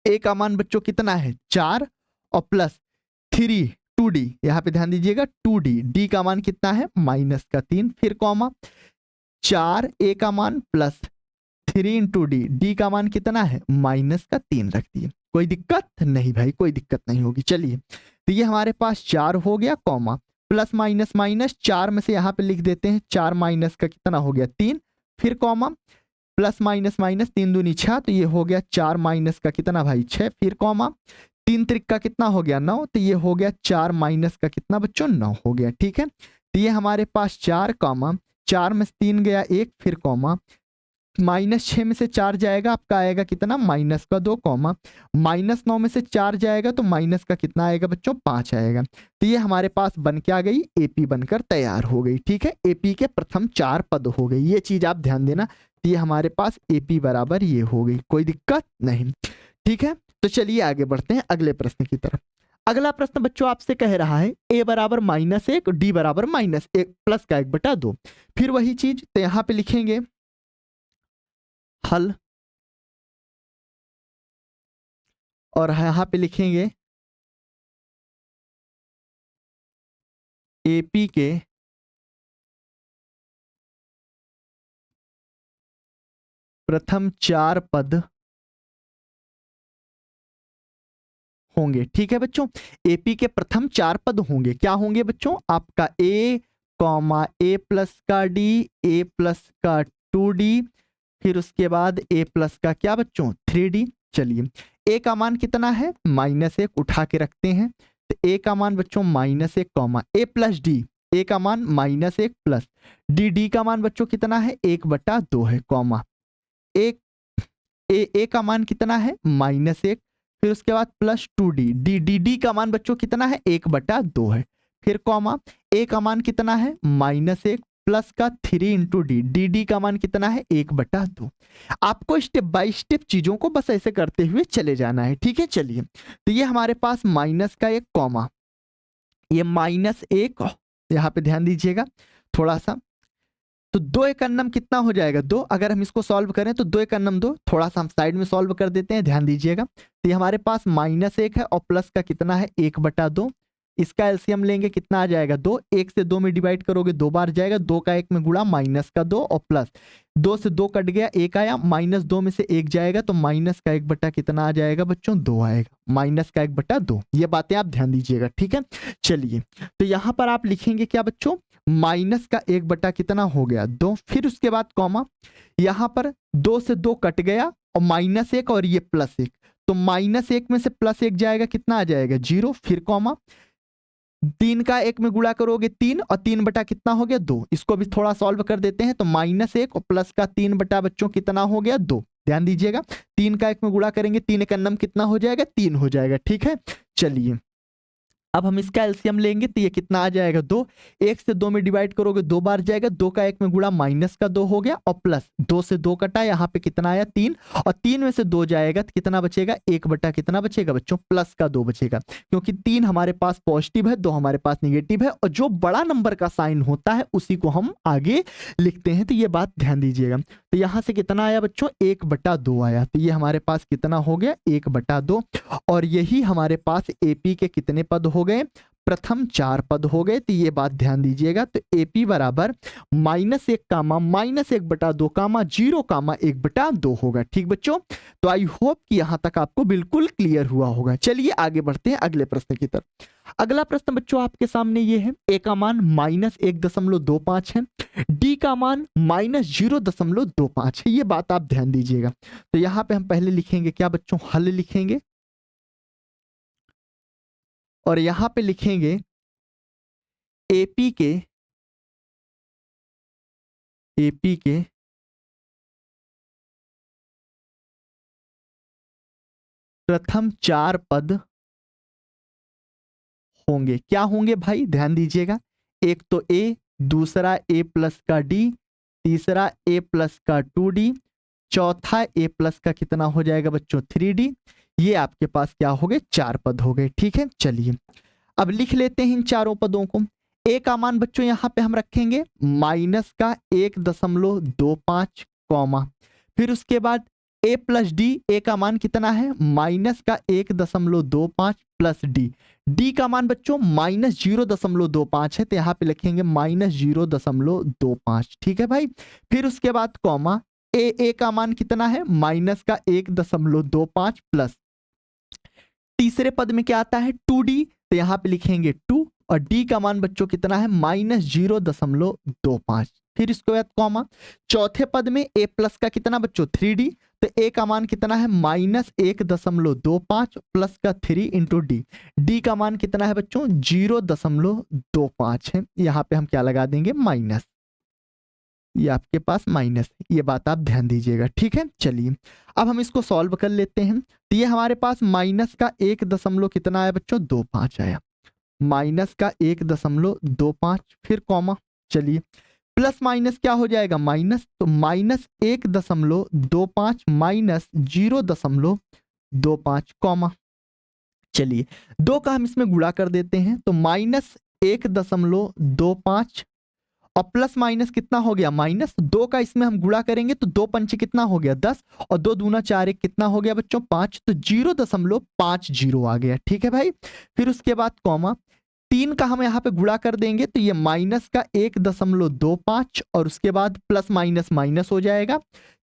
a का मान बच्चों कितना है 4 और प्लस 3 2D, यहाँ पे ध्यान दीजिएगा 2D, d का मान कितना है माइनस का 3, फिर कॉमा 4 a का मान प्लस 3 इंटू डी, डी का मान कितना है माइनस का 3 रख दिए। कोई दिक्कत नहीं भाई, कोई दिक्कत नहीं होगी। चलिए तो ये हमारे पास 4 हो गया, कॉमा प्लस माइनस माइनस 4 में से यहाँ पे लिख देते हैं 4 माइनस का कितना हो गया 3, फिर कॉमा प्लस माइनस माइनस 3 दूनी 6, तो ये हो गया 4 माइनस का कितना भाई 6, फिर कॉमा 3 त्रिक का कितना हो गया 9, तो ये हो गया 4 माइनस का कितना बच्चों 9 हो गया। ठीक है, तो ये हमारे पास 4 कॉमा 4 में से 3 गया 1, फिर कॉमा -6 में से 4 जाएगा आपका आएगा कितना माइनस का 2, कॉमा -9 में से 4 जाएगा तो माइनस का कितना आएगा बच्चों 5 आएगा। तो ये हमारे पास बन के आ गई एपी बनकर तैयार हो गई। ठीक है, एपी के प्रथम 4 पद हो गई, ये चीज आप ध्यान देना। तो ये हमारे पास एपी बराबर ये हो गई, कोई दिक्कत नहीं। ठीक है, तो चलिए आगे बढ़ते हैं अगले प्रश्न की तरफ। अगला प्रश्न बच्चों आपसे कह रहा है a बराबर -1 डी बराबर -1 प्लस का 1/2। फिर वही चीज, तो यहाँ पे लिखेंगे हल, और यहां पे लिखेंगे एपी के प्रथम 4 पद होंगे। ठीक है बच्चों, एपी के प्रथम 4 पद होंगे, क्या होंगे बच्चों आपका a कॉमा a प्लस का d, a प्लस का 2d, फिर उसके बाद a प्लस का क्या बच्चों 3d। चलिए a का मान कितना है -1, उठा के रखते हैं, तो a का मान बच्चों -1 comma a plus d, a का मान -1 प्लस d का मान बच्चों कितना है 1/2 है, कॉमा एक a का मान कितना है -1, फिर उसके बाद प्लस 2d, डी का मान बच्चों कितना है 1/2 है, फिर कॉमा a का मान कितना है -1 प्लस का 3 इंटू डी का मान कितना है 1/2। आपको स्टेप बाय स्टेप चीजों को बस ऐसे करते हुए चले जाना है। ठीक है, चलिए तो ये हमारे पास माइनस का 1 कॉमा ये -1, यहाँ पे ध्यान दीजिएगा थोड़ा सा, तो 2 एक अन्नम कितना हो जाएगा 2, अगर हम इसको सॉल्व करें तो 2 एक अन्नम 2, थोड़ा सा हम साइड में सॉल्व कर देते हैं, ध्यान दीजिएगा। तो ये हमारे पास -1 है और प्लस का कितना है 1/2, इसका एलसीएम लेंगे कितना आ जाएगा 2, 1 से 2 में डिवाइड करोगे 2 बार जाएगा, 2 का 1 में गुणा माइनस का 2 और प्लस 2 से 2 कट गया 1 आया, -2 में से 1 जाएगा तो माइनस का 1 कितना आ जाएगा बच्चों 2 आएगा, माइनस का 1/2। ये बातें आप ध्यान दीजिएगा। ठीक है, चलिए तो यहां पर आप लिखेंगे क्या बच्चों माइनस का 1 कितना हो गया 2, फिर उसके बाद कॉमा यहां पर 2 से 2 कट गया और -1 और ये +1, तो -1 में से +1 जाएगा कितना आ जाएगा 0, फिर कॉमा 3 का 1 में गुणा करोगे 3 और 3 कितना हो गया 2, इसको भी थोड़ा सॉल्व कर देते हैं, तो -1 और प्लस का 3 बच्चों कितना हो गया 2, ध्यान दीजिएगा 3 का 1 में गुणा करेंगे 3 एक अन्नम कितना हो जाएगा 3 हो जाएगा। ठीक है, चलिए अब हम इसका एलसीएम लेंगे तो ये कितना आ जाएगा 2, 1 से 2 में डिवाइड करोगे 2 बार जाएगा, 2 का 1 में गुणा माइनस का 2 हो गया और प्लस 2 से 2 कटा, यहाँ पे कितना आया 3 और 3 में से 2 जाएगा तो कितना बचेगा 1 कितना बचेगा बच्चों प्लस का 2 बचेगा, क्योंकि 3 हमारे पास पॉजिटिव है 2 हमारे पास निगेटिव है और जो बड़ा नंबर का साइन होता है उसी को हम आगे लिखते हैं, तो ये बात ध्यान दीजिएगा। तो यहाँ से कितना आया बच्चों 1/2 आया, तो ये हमारे पास कितना हो गया 1/2 और यही हमारे पास एपी के कितने पद हो गए प्रथम 4 पद हो गए। तो ये बात ध्यान दीजिएगा, तो एपी बराबर -1 कामा -1/2 कामा 0 कामा 1/2 होगा। ठीक बच्चों, तो आई होप कि यहां तक आपको बिल्कुल क्लियर हुआ होगा। चलिए आगे बढ़ते हैं अगले प्रश्न की तरफ। अगला प्रश्न बच्चों आपके सामने ये है, ए का मान -1.25 है, डी का मान -0.25 है, ये बात आप ध्यान दीजिएगा। तो यहां पे हम पहले लिखेंगे क्या बच्चों हल लिखेंगे और यहां पे लिखेंगे एपी के प्रथम 4 पद होंगे। क्या होंगे भाई ध्यान दीजिएगा, एक तो ए, दूसरा a प्लस का d, तीसरा a प्लस का 2d, चौथा ए प्लस का कितना हो जाएगा बच्चों 3D। ये आपके पास क्या हो गए 4 पद हो गए। ठीक है, चलिए अब लिख लेते हैं इन चारों पदों को। ए का मान बच्चों यहां पे हम रखेंगे माइनस का 1.25 कॉमा, फिर उसके बाद ए प्लस डी, ए का मान कितना है माइनस का 1.25 प्लस डी, डी का मान बच्चों माइनस 0.25 है तो यहां पे लिखेंगे माइनस 0.25। ठीक है भाई, फिर उसके बाद कॉमा, ए का मान कितना है माइनस का 1.25 प्लस, तीसरे पद में क्या आता है 2D तो यहां पे लिखेंगे 2, और डी का मान बच्चों कितना है माइनस 0.25, फिर इसके बाद कॉमा, चौथे पद में ए प्लस का कितना बच्चों 3D तो ए का मान कितना है माइनस 1.25 प्लस का 3 इंटू डी, डी का मान कितना है बच्चों 0.25 है, यहां पे हम क्या लगा देंगे माइनस, ये आपके पास माइनस है, ये बात आप ध्यान दीजिएगा। ठीक है, चलिए अब हम इसको सॉल्व कर लेते हैं। तो ये हमारे पास माइनस का 1 कितना आया बच्चों 25 आया, माइनस का 1.25 फिर कॉमा, चलिए प्लस माइनस क्या हो जाएगा माइनस, तो माइनस 1.25 माइनस 0.25 कॉमा, चलिए दो का हम इसमें गुणा कर देते हैं तो माइनस 1.25 और प्लस माइनस कितना हो गया माइनस, दो का इसमें हम गुणा करेंगे तो 2 पंचे कितना हो गया 10 और 2 दूना 4 1 कितना हो गया बच्चों 5, तो 0.50 आ गया। ठीक है भाई, फिर उसके बाद कॉमा, 3 का हम यहाँ पे गुणा कर देंगे तो ये माइनस का 1.25 और उसके बाद प्लस माइनस माइनस हो जाएगा,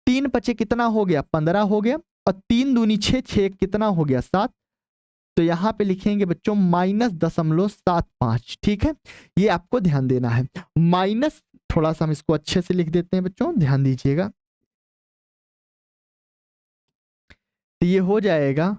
3 पचे कितना हो गया 15 हो गया, और 3 दूनी 6 6 कितना हो गया 7, तो यहां पे लिखेंगे बच्चों -0.75। ठीक है, ये आपको ध्यान देना है, माइनस, थोड़ा सा हम इसको अच्छे से लिख देते हैं बच्चों, ध्यान दीजिएगा, तो ये हो जाएगा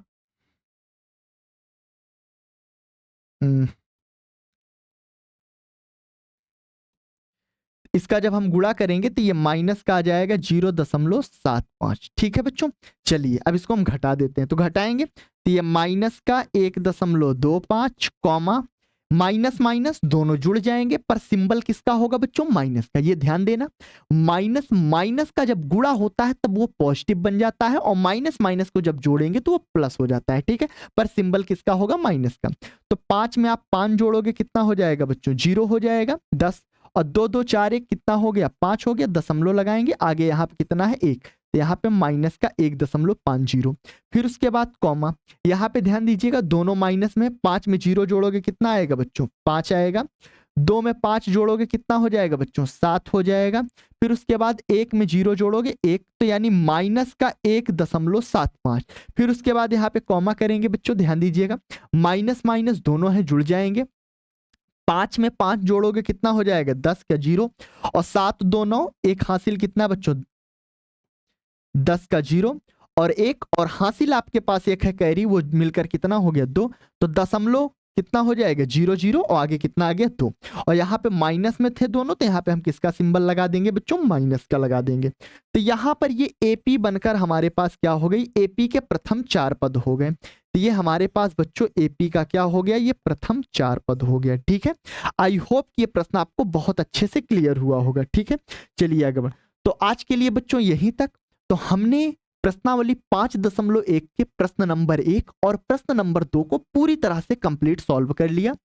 इसका जब हम गुणा करेंगे तो ये माइनस का आ जाएगा 0.75। ठीक है बच्चों, चलिए अब इसको हम घटा देते हैं, तो घटाएंगे तो ये माइनस का 1.25 कॉमा, माइनस माइनस दोनों जुड़ जाएंगे पर सिंबल किसका होगा बच्चों माइनस का, ये ध्यान देना, माइनस माइनस का जब गुणा होता है तब वो पॉजिटिव बन जाता है और माइनस माइनस को जब जोड़ेंगे तो वो प्लस हो जाता है। ठीक है, पर सिंबल किसका होगा माइनस का, तो 5 में आप 5 जोड़ोगे कितना हो जाएगा बच्चों 0 हो जाएगा 10, और 2 2 4 1 कितना हो गया 5 हो गया, दशमलव लगाएंगे आगे यहाँ पे कितना है 1, तो यहाँ पे माइनस का 1.50, फिर उसके बाद कॉमा, यहाँ पे ध्यान दीजिएगा दोनों माइनस में, 5 में 0 जोड़ोगे कितना आएगा बच्चों 5 आएगा, 2 में 5 जोड़ोगे कितना हो जाएगा बच्चों 7 हो जाएगा, फिर उसके बाद 1 में 0 जोड़ोगे 1, तो यानी माइनस का 1.75, फिर उसके बाद यहाँ पे कॉमा करेंगे बच्चों, ध्यान दीजिएगा माइनस माइनस दोनों है जुड़ जाएंगे, 5 में 5 जोड़ोगे कितना हो जाएगा 10 का 0, और 7 2 9 एक हासिल कितना बच्चों 10 का 0 और 1, और हासिल आपके पास एक है कैरी, वो मिलकर कितना हो गया 2, तो दशमलव कितना हो जाएगा 0 0 और आगे कितना आ गया 2, और यहाँ पे माइनस में थे दोनों तो यहाँ पे हम किसका सिंबल लगा देंगे बच्चों माइनस का लगा देंगे, तो यहाँ पर ये एपी बनकर हमारे पास क्या हो गई, एपी के प्रथम 4 पद हो गए, तो ये हमारे पास बच्चों एपी का क्या हो गया, ये प्रथम 4 पद हो गया। ठीक है, आई होप कि ये प्रश्न आपको बहुत अच्छे से क्लियर हुआ होगा। ठीक है, चलिए आगे बढ़, तो आज के लिए बच्चों यहीं तक। तो हमने प्रश्नावली 5.1 के प्रश्न नंबर 1 और प्रश्न नंबर 2 को पूरी तरह से कंप्लीट सॉल्व कर लिया।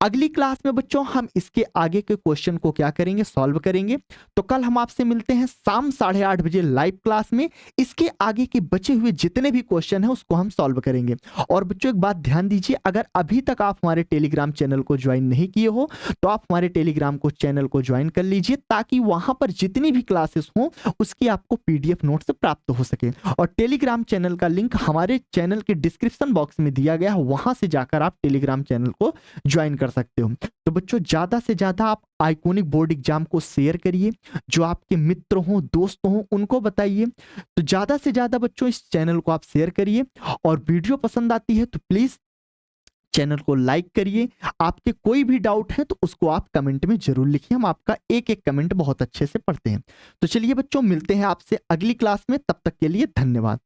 अगली क्लास में बच्चों हम इसके आगे के क्वेश्चन को क्या करेंगे, सॉल्व करेंगे। तो कल हम आपसे मिलते हैं शाम 8:30 बजे लाइव क्लास में, इसके आगे के बचे हुए जितने भी क्वेश्चन हैं उसको हम सॉल्व करेंगे। और बच्चों एक बात ध्यान दीजिए, अगर अभी तक आप हमारे टेलीग्राम चैनल को ज्वाइन नहीं किए हो तो आप हमारे टेलीग्राम को चैनल को ज्वाइन कर लीजिए, ताकि वहां पर जितनी भी क्लासेस हों उसकी आपको पीडीएफ नोट्स प्राप्त हो सके। और टेलीग्राम चैनल का लिंक हमारे चैनल के डिस्क्रिप्शन बॉक्स में दिया गया है, वहां से जाकर आप टेलीग्राम चैनल को ज्वाइन कर सकते हो। तो बच्चों ज्यादा से ज्यादा आप आइकॉनिक बोर्ड एग्जाम को शेयर करिए, जो आपके मित्र हों दोस्त हों उनको बताइए। तो ज्यादा से ज्यादा बच्चों इस चैनल को आप शेयर करिए, और वीडियो पसंद आती है तो प्लीज चैनल को लाइक करिए। आपके कोई भी डाउट है तो उसको आप कमेंट में जरूर लिखिए, हम आपका एक एक कमेंट बहुत अच्छे से पढ़ते हैं। तो चलिए बच्चों मिलते हैं आपसे अगली क्लास में, तब तक के लिए धन्यवाद।